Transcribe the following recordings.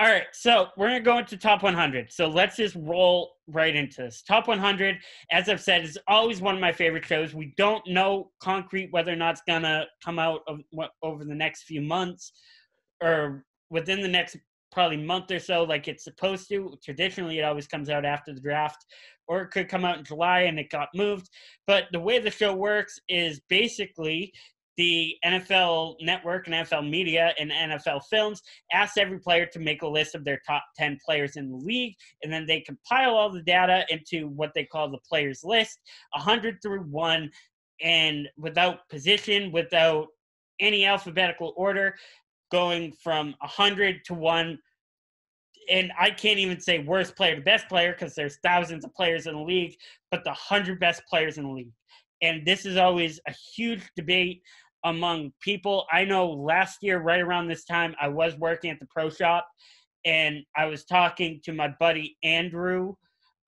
All right, so we're going to go into top 100. So let's just roll right into this. Top 100, as I've said, is always one of my favorite shows. We don't know concrete whether or not it's going to come out over the next few months or within the next probably month or so like it's supposed to. Traditionally, it always comes out after the draft, or it could come out in July and it got moved. But the way the show works is basically the NFL Network and NFL Media and NFL Films ask every player to make a list of their top 10 players in the league, and then they compile all the data into what they call the players list, 100 through 1, and without position, without any alphabetical order, going from 100 to 1. And I can't even say worst player to best player because there's thousands of players in the league, but the 100 best players in the league. And this is always a huge debate among people. I know last year, right around this time, I was working at the pro shop, and I was talking to my buddy Andrew,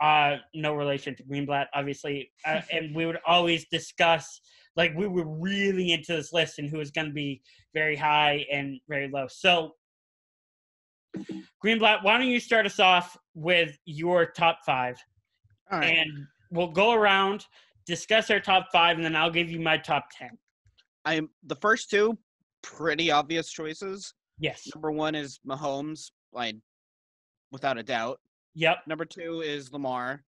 no relation to Greenblatt, obviously, and we would always discuss, like, we were really into this list and who was going to be very high and very low. So, Greenblatt, why don't you start us off with your top 5? All right. And we'll go around, discuss our top 5, and then I'll give you my top 10. The first two, pretty obvious choices. Yes. Number 1 is Mahomes, without a doubt. Yep. Number 2 is Lamar.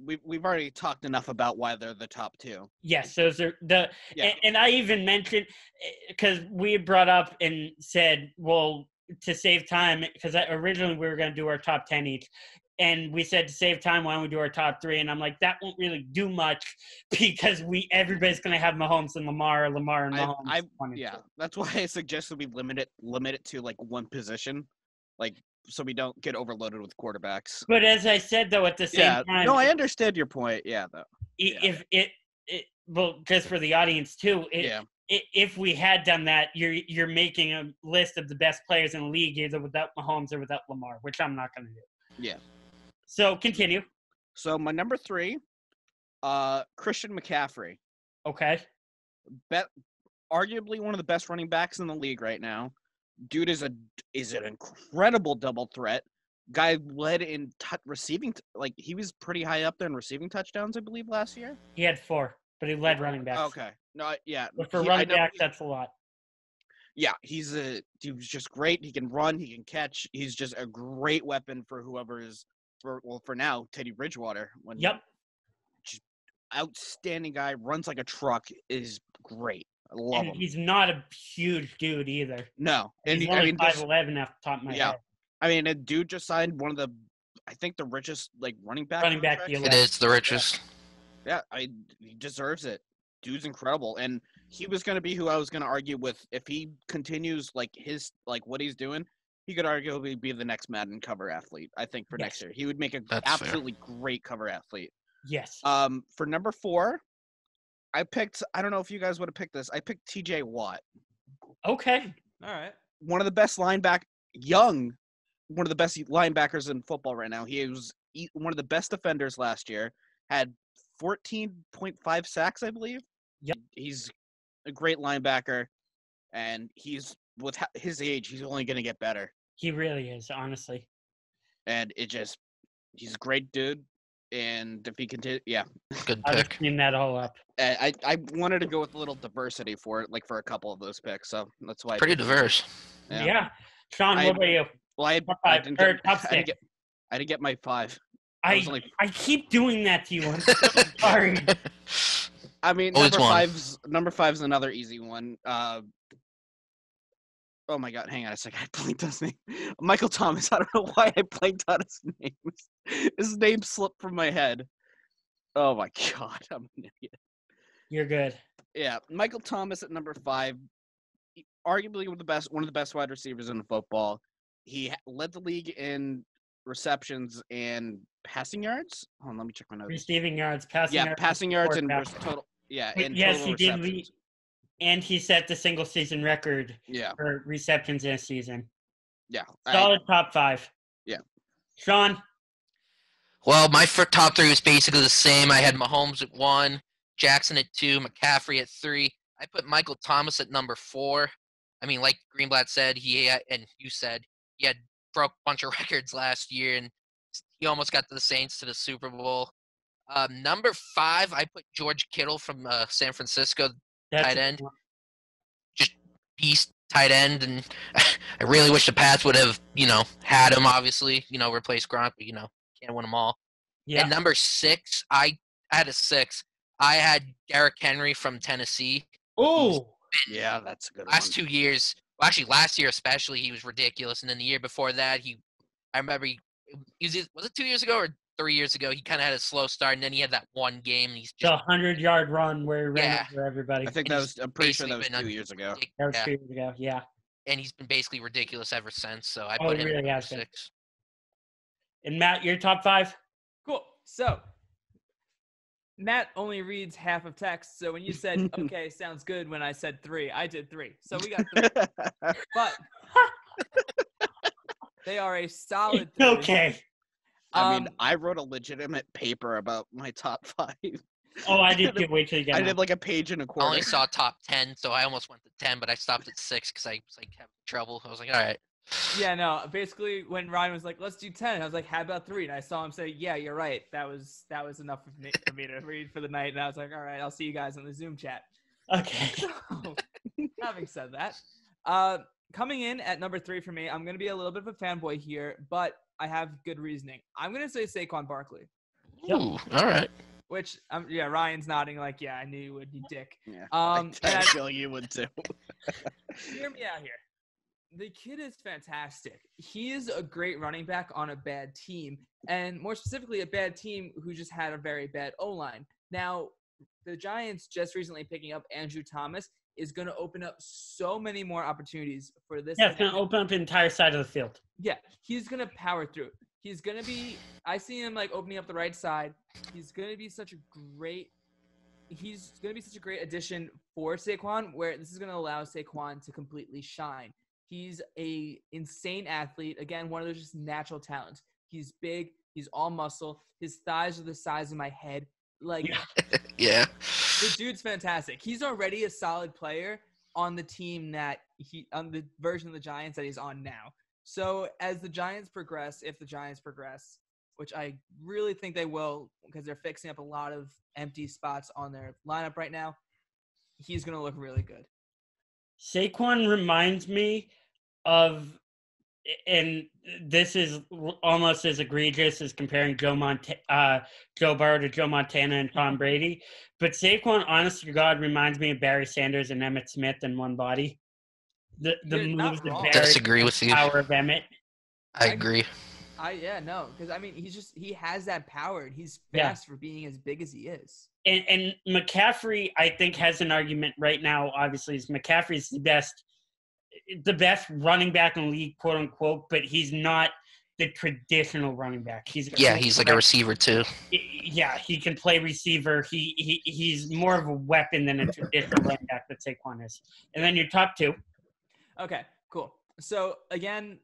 We've already talked enough about why they're the top 2. Yes, those are the Yeah. and I even mentioned, because we brought up and said, well, to save time, because originally we were going to do our top 10 each. And we said, to save time, why don't we do our top 3? And I'm like, that won't really do much because everybody's going to have Mahomes and Lamar and Mahomes. Yeah, that's why I suggested we limit it to like one position, like so we don't get overloaded with quarterbacks. But as I said, though, at the same time, no, I understand your point. Yeah, though. If well, just for the audience too, if we had done that, you're making a list of the best players in the league either without Mahomes or without Lamar, which I'm not going to do. Yeah. So continue. So my number 3, Christian McCaffrey. Okay. Arguably one of the best running backs in the league right now. Dude is an incredible double threat. Guy led in receiving, he was pretty high up there in receiving touchdowns, I believe, last year. He had 4, but he led running backs. Okay. No, yeah. But for running backs, that's a lot. Yeah, he was just great. He can run, he can catch. He's just a great weapon for whoever is, for now, Teddy Bridgewater. Yep. Just outstanding guy, runs like a truck, is great. I love him. He's not a huge dude either. No. And he's only 5'11" off the top of my head. I mean, a dude just signed one of the, I think, the richest, running back deal. It is the richest. Yeah, he deserves it. Dude's incredible. And he was going to be who I was going to argue with. If he continues, what he's doing, he could arguably be the next Madden cover athlete, I think, for next year. He would make an absolutely great cover athlete. Yes. For number 4, I don't know if you guys would have picked this. I picked TJ Watt. Okay. All right. One of the best one of the best linebackers in football right now. He was one of the best defenders last year. Had 14.5 sacks, I believe. Yep. He's a great linebacker, and with his age, he's only going to get better. He really is, honestly. And he's a great dude. And if he continues, Good pick. I was cleaning that all up. I wanted to go with a little diversity for it, for a couple of those picks. So that's why. Pretty diverse. Yeah. Sean, what about you? Well, I didn't get my 5. I keep doing that to you. I'm so sorry. I mean, number five's another easy one. Oh my God, hang on a second. I blanked on his name. Michael Thomas. I don't know why I blanked on his name. His name slipped from my head. Oh my God, I'm an idiot. You're good. Yeah, Michael Thomas at number 5. Arguably one of the best wide receivers in football. He led the league in receptions and passing yards. Hold on, let me check my notes. Receiving yards, passing yards. Yeah, passing yards and total. Yeah, and yes, total he receptions. did. And he set the single season record for receptions in a season. Yeah. Solid top 5. Yeah. Sean? Well, my top 3 was basically the same. I had Mahomes at 1, Jackson at 2, McCaffrey at 3. I put Michael Thomas at number 4. I mean, like Greenblatt said, and you said, he had broke a bunch of records last year, and he almost got the Saints to the Super Bowl. Number 5, I put George Kittle from San Francisco, tight end. Just beast tight end, and I really wish the Pats would have, had him, obviously, replace Gronk, but, can't win them all. Yeah. And number 6, I had a 6. I had Derrick Henry from Tennessee. Oh, yeah, that's a good Last one. 2 years, well, actually last year especially, he was ridiculous. And then the year before that, I remember was it 2 years ago or 3 years ago? He kind of had a slow start, and then he had that one game. And he's just the 100-yard run where he ran over everybody. I think I'm pretty sure that was 2 years ago. That was 2 years ago, yeah. And he's been basically ridiculous ever since. So I Oh, put he him really at has been. 6. And Matt, your top 5? Cool. So Matt only reads half of text. So when you said, okay, sounds good, when I said 3, I did 3. So we got 3. But they are a solid 3. Okay. I mean, I wrote a legitimate paper about my top 5. Oh, I did too. Wait till you get I mine. did like a page and a I quarter. only saw top 10, so I almost went to 10, but I stopped at 6 because I was like having trouble. I was like, all right. Yeah, no. Basically, when Ryan was like, "Let's do 10," I was like, "How about 3?" And I saw him say, "Yeah, you're right. That was enough for me to read for the night." And I was like, "All right, I'll see you guys on the Zoom chat." Okay. So, having said that, coming in at number 3 for me, I'm gonna be a little bit of a fanboy here, but I have good reasoning. I'm gonna say Saquon Barkley. Yep. Ooh, all right. Which, yeah, Ryan's nodding like, "Yeah, I knew you would, you dick." Yeah, And I feel you would too. hear me out here. The kid is fantastic. He is a great running back on a bad team, and more specifically, a bad team who just had a very bad O-line. Now, the Giants just recently picking up Andrew Thomas is going to open up so many more opportunities for this. Yeah, it's going to open up the entire side of the field. Yeah, he's going to power through. He's going to be – I see him, like, opening up the right side. He's going to be such a great addition for Saquon, where this is going to allow Saquon to completely shine. He's a insane athlete. Again, one of those just natural talents. He's big. He's all muscle. His thighs are the size of my head. Like, Yeah. the dude's fantastic. He's already a solid player on the team on the version of the Giants that he's on now. So as the Giants progress, if the Giants progress, which I really think they will because they're fixing up a lot of empty spots on their lineup right now, he's going to look really good. Saquon reminds me of, and this is almost as egregious as comparing Joe Burrow to Joe Montana and Tom Brady, but Saquon, honest to God, reminds me of Barry Sanders and Emmitt Smith in one body. The You're not moves of wrong. Barry, Disagree with you. power of Emmitt. I agree. Because I mean, he has that power, and he's fast for being as big as he is. And McCaffrey, I think, has an argument right now. Obviously, is McCaffrey's the best running back in the league, quote unquote, but he's not the traditional running back. He's like a receiver too. Yeah, he can play receiver. He's more of a weapon than a traditional running back that Saquon is. And then your top 2. Okay, cool. So again,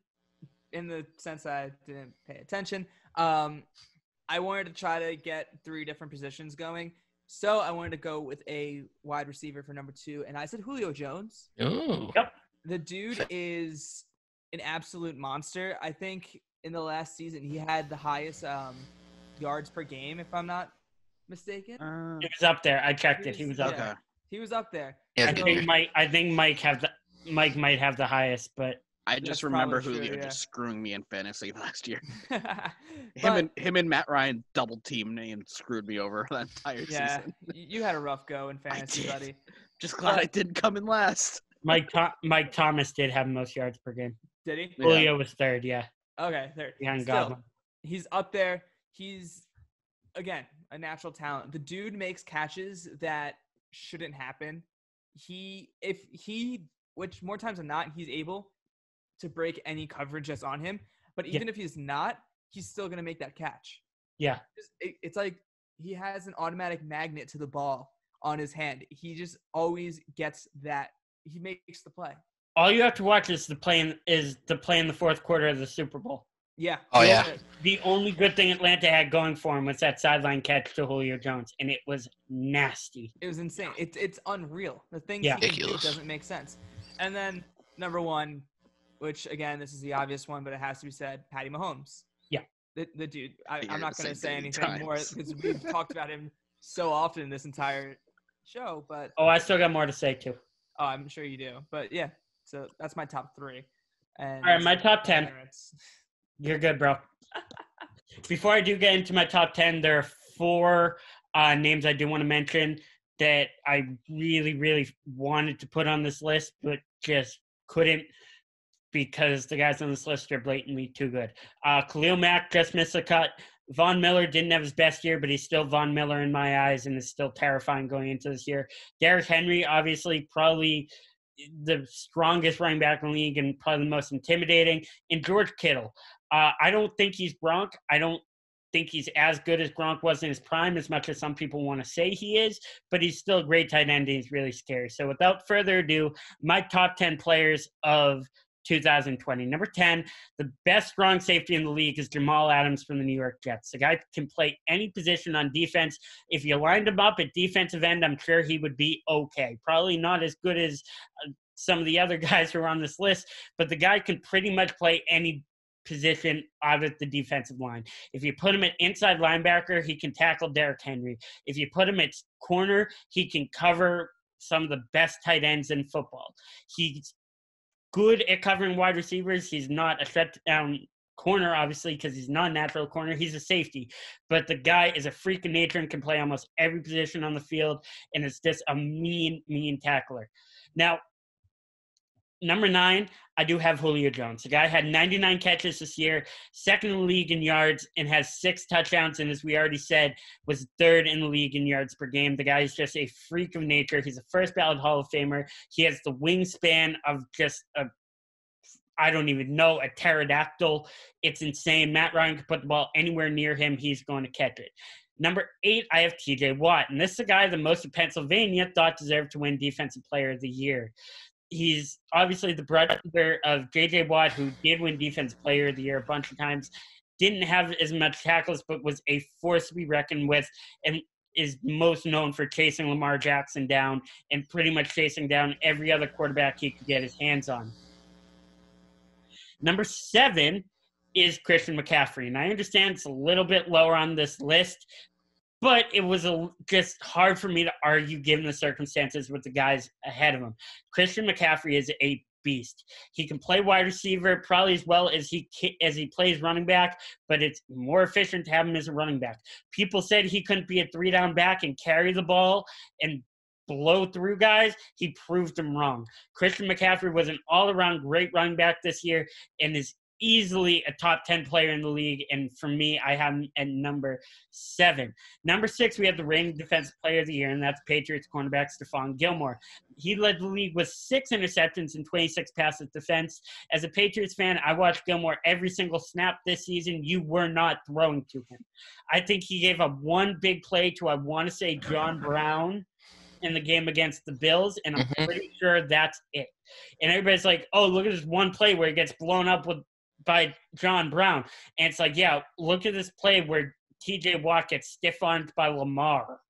in the sense that I didn't pay attention, I wanted to try to get 3 different positions going. So I wanted to go with a wide receiver for number 2, and I said Julio Jones. Ooh. Yep. The dude is an absolute monster. I think in the last season he had the highest yards per game, if I'm not mistaken. He was up there. I checked it. He was up yeah. there. He was up there. Yeah. I think Mike might have the highest, but I That's just remember probably Julio true, yeah. just screwing me in fantasy last year. But, Him and Matt Ryan double teamed me and screwed me over that entire season. you had a rough go in fantasy, did. buddy. Just glad I didn't come in last. Mike Thomas did have most yards per game. Did he? Yeah. Julio was 3rd, yeah. Okay, there. Behind Still, Godwin. he's up there. He's, again, a natural talent. The dude makes catches that shouldn't happen. Which more times than not, he's able to break any coverage that's on him. But even if he's not, he's still going to make that catch. Yeah. It's like he has an automatic magnet to the ball on his hand. He just always gets that. He makes the play. All you have to watch is the play in the fourth quarter of the Super Bowl. Yeah. Oh, yeah. The only good thing Atlanta had going for him was that sideline catch to Julio Jones, and it was nasty. It was insane. It's unreal. The things Yeah. he can do Ridiculous. doesn't make sense. And then number 1, which again, this is the obvious one, but it has to be said, Patty Mahomes. Yeah. The dude. You're I'm not the going to same say thing anything more times. because we've talked about him so often this entire show, but Oh, I still got more to say too. oh, I'm sure you do. But yeah, so that's my top 3. And All right, my top 10. parents. You're good, bro. Before I do get into my top 10, there are 4 names I do want to mention that I really, really wanted to put on this list, but just couldn't because the guys on this list are blatantly too good. Khalil Mack just missed a cut. Von Miller didn't have his best year, but he's still Von Miller in my eyes and is still terrifying going into this year. Derrick Henry, obviously, probably the strongest running back in the league and probably the most intimidating. And George Kittle. I don't think he's Gronk. I don't think he's as good as Gronk was in his prime, as much as some people want to say he is, but he's still a great tight end and he's really scary. So without further ado, my top 10 players of 2020. Number 10, the best strong safety in the league is Jamal Adams from the New York Jets. The guy can play any position on defense. If you lined him up at defensive end, I'm sure he would be okay. Probably not as good as some of the other guys who are on this list, but the guy can pretty much play any position out of the defensive line. If you put him at inside linebacker, he can tackle Derrick Henry. If you put him at corner, he can cover some of the best tight ends in football. He's good at covering wide receivers. He's not a shutdown corner, obviously, because he's not a natural corner. He's a safety. But the guy is a freak of nature and can play almost every position on the field, and is just a mean, mean tackler. Now, number 9, I do have Julio Jones. The guy had 99 catches this year, second in the league in yards, and has 6 touchdowns, and as we already said, was third in the league in yards per game. The guy is just a freak of nature. He's a first-ballot Hall of Famer. He has the wingspan of just I don't even know, a pterodactyl. It's insane. Matt Ryan can put the ball anywhere near him. He's going to catch it. Number 8, I have TJ Watt, and this is a guy the most of Pennsylvania thought deserved to win Defensive Player of the Year. He's obviously the brother of J.J. Watt, who did win Defensive Player of the Year a bunch of times, didn't have as much tackles, but was a force to be reckoned with, and is most known for chasing Lamar Jackson down and pretty much chasing down every other quarterback he could get his hands on. Number 7 is Christian McCaffrey, and I understand it's a little bit lower on this list, but it was just hard for me to argue given the circumstances with the guys ahead of him. Christian McCaffrey is a beast. He can play wide receiver probably as well as he plays running back, but it's more efficient to have him as a running back. People said he couldn't be a 3-down back and carry the ball and blow through guys. He proved them wrong. Christian McCaffrey was an all-around great running back this year and is easily a top 10 player in the league, and for me, I have him at number 7. Number 6, we have the reigning defensive player of the year, and that's Patriots cornerback Stephon Gilmore. He led the league with 6 interceptions and 26 passes defense. As a Patriots fan, I watched Gilmore every single snap this season. You were not throwing to him. I think he gave up one big play to, I want to say, John Brown in the game against the Bills, and I'm pretty sure that's it. And everybody's like, oh, look at this one play where he gets blown up by John Brown. And it's like, yeah, look at this play where TJ Watt gets stiff-armed by Lamar.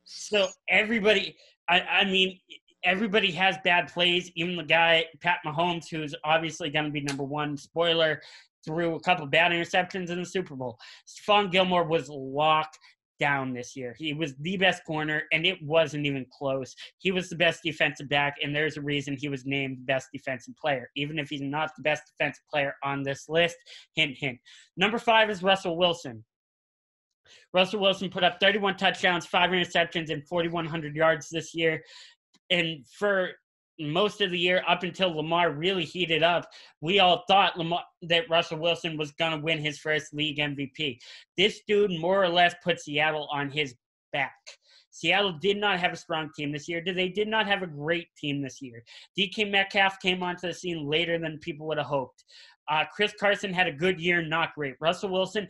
So everybody, I mean, everybody has bad plays. Even the guy, Pat Mahomes, who's obviously going to be number 1, spoiler, threw a couple bad interceptions in the Super Bowl. Stephon Gilmore was locked down this year. He was the best corner, and it wasn't even close. He was the best defensive back, and there's a reason he was named best defensive player, even if he's not the best defensive player on this list. Hint, hint. Number 5 is Russell Wilson. Russell Wilson put up 31 touchdowns, 5 interceptions, and 4,100 yards this year. And for most of the year, up until Lamar really heated up, we all thought that Russell Wilson was going to win his first league MVP. This dude more or less put Seattle on his back. Seattle did not have a strong team this year. They did not have a great team this year. DK Metcalf came onto the scene later than people would have hoped. Chris Carson had a good year, not great. Russell Wilson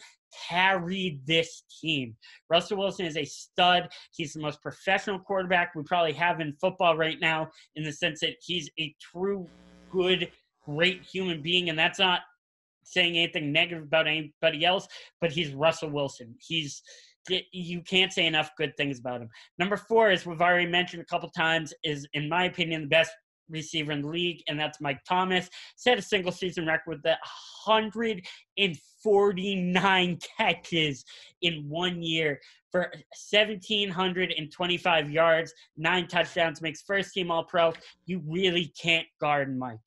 carried this team. Russell Wilson is a stud. He's the most professional quarterback we probably have in football right now, in the sense that he's a true, good, great human being, and that's not saying anything negative about anybody else, but he's Russell Wilson. You can't say enough good things about him. Number 4, as we've already mentioned a couple times, is, in my opinion, the best receiver in the league, and that's Mike Thomas. Set a single season record with 149 catches in 1 year for 1,725 yards, 9 touchdowns, makes first team All-Pro. You really can't guard Mike.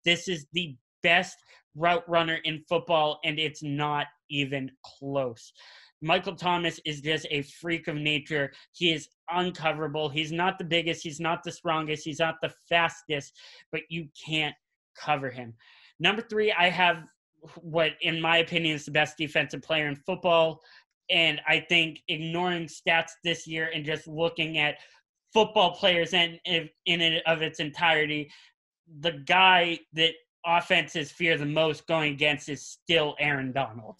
This is the best route runner in football, and it's not even close. Michael Thomas is just a freak of nature. He is uncoverable. He's not the biggest. He's not the strongest. He's not the fastest, but you can't cover him. Number 3, I have what, in my opinion, is the best defensive player in football. And I think ignoring stats this year and just looking at football players in it of its entirety, the guy that offenses fear the most going against is still Aaron Donald.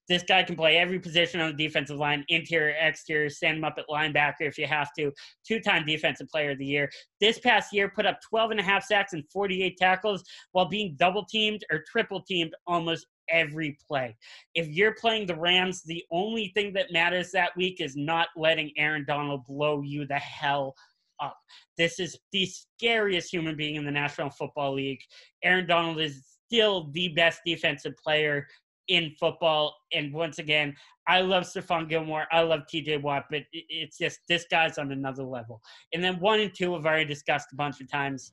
This guy can play every position on the defensive line, interior, exterior, stand him up at linebacker if you have to. 2-time defensive player of the year. This past year put up 12.5 sacks and 48 tackles while being double-teamed or triple-teamed almost every play. If you're playing the Rams, the only thing that matters that week is not letting Aaron Donald blow you the hell up. This is the scariest human being in the National Football League. Aaron Donald is still the best defensive player in football. And once again, I love Stephon Gilmore. I love TJ Watt, but it's just this guy's on another level. And then 1 and 2 have already discussed a bunch of times,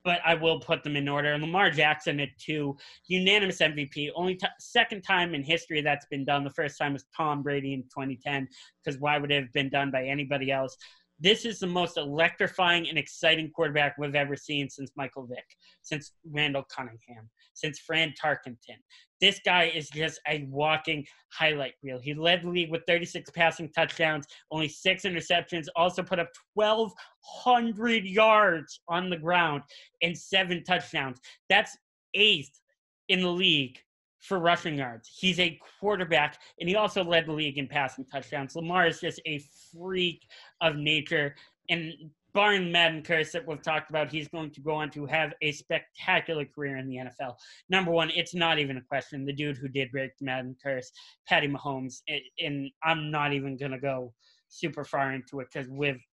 but I will put them in order. Lamar Jackson at 2, unanimous MVP. Only second time in history that's been done. The first time was Tom Brady in 2010, because why would it have been done by anybody else? This is the most electrifying and exciting quarterback we've ever seen since Michael Vick, since Randall Cunningham, since Fran Tarkenton. This guy is just a walking highlight reel. He led the league with 36 passing touchdowns, only 6 interceptions, also put up 1,200 yards on the ground and 7 touchdowns. That's 8th in the league for rushing yards. He's a quarterback, and he also led the league in passing touchdowns. Lamar is just a freak of nature, and barring Madden curse that we've talked about, he's going to go on to have a spectacular career in the NFL. Number 1, it's not even a question. The dude who did break the Madden curse, Patty Mahomes, and I'm not even going to go super far into it because we've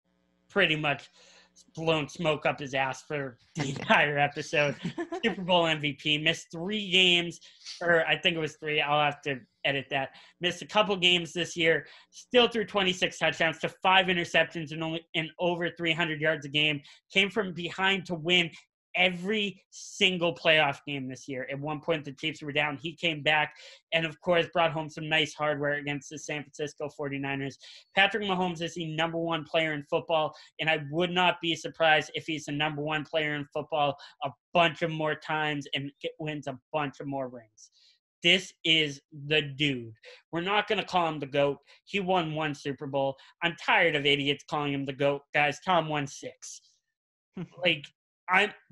pretty much blown smoke up his ass for the entire episode. Super Bowl MVP, missed 3 games, or I think it was 3. I'll have to edit that. Missed a couple games this year, still threw 26 touchdowns to 5 interceptions and over 300 yards a game. Came from behind to win every single playoff game this year. At one point, the Chiefs were down. He came back and, of course, brought home some nice hardware against the San Francisco 49ers. Patrick Mahomes is the number 1 player in football, and I would not be surprised if he's the number 1 player in football a bunch of more times and wins a bunch of more rings. This is the dude. We're not going to call him the GOAT. He won 1 Super Bowl. I'm tired of idiots calling him the GOAT, guys. Tom won 6.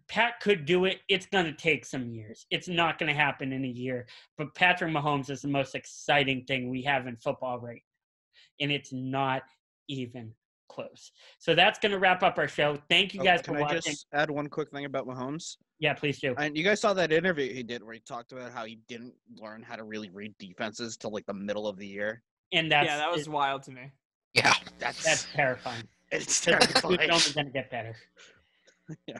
Pat could do it. It's going to take some years. It's not going to happen in a year. But Patrick Mahomes is the most exciting thing we have in football right now. And it's not even close. So that's going to wrap up our show. Thank you guys for watching. Can I just add one quick thing about Mahomes? Yeah, please do. And you guys saw that interview he did where he talked about how he didn't learn how to really read defenses till like the middle of the year. And that was wild to me. Yeah. That's terrifying. It's terrifying. It's only going to get better. Yeah.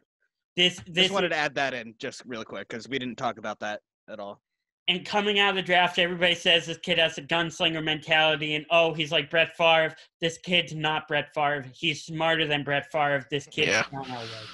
This just wanted to add that in just really quick because we didn't talk about that at all. And coming out of the draft, everybody says this kid has a gunslinger mentality and, oh, he's like Brett Favre. This kid's not Brett Favre. He's smarter than Brett Favre. This kid's not Elway.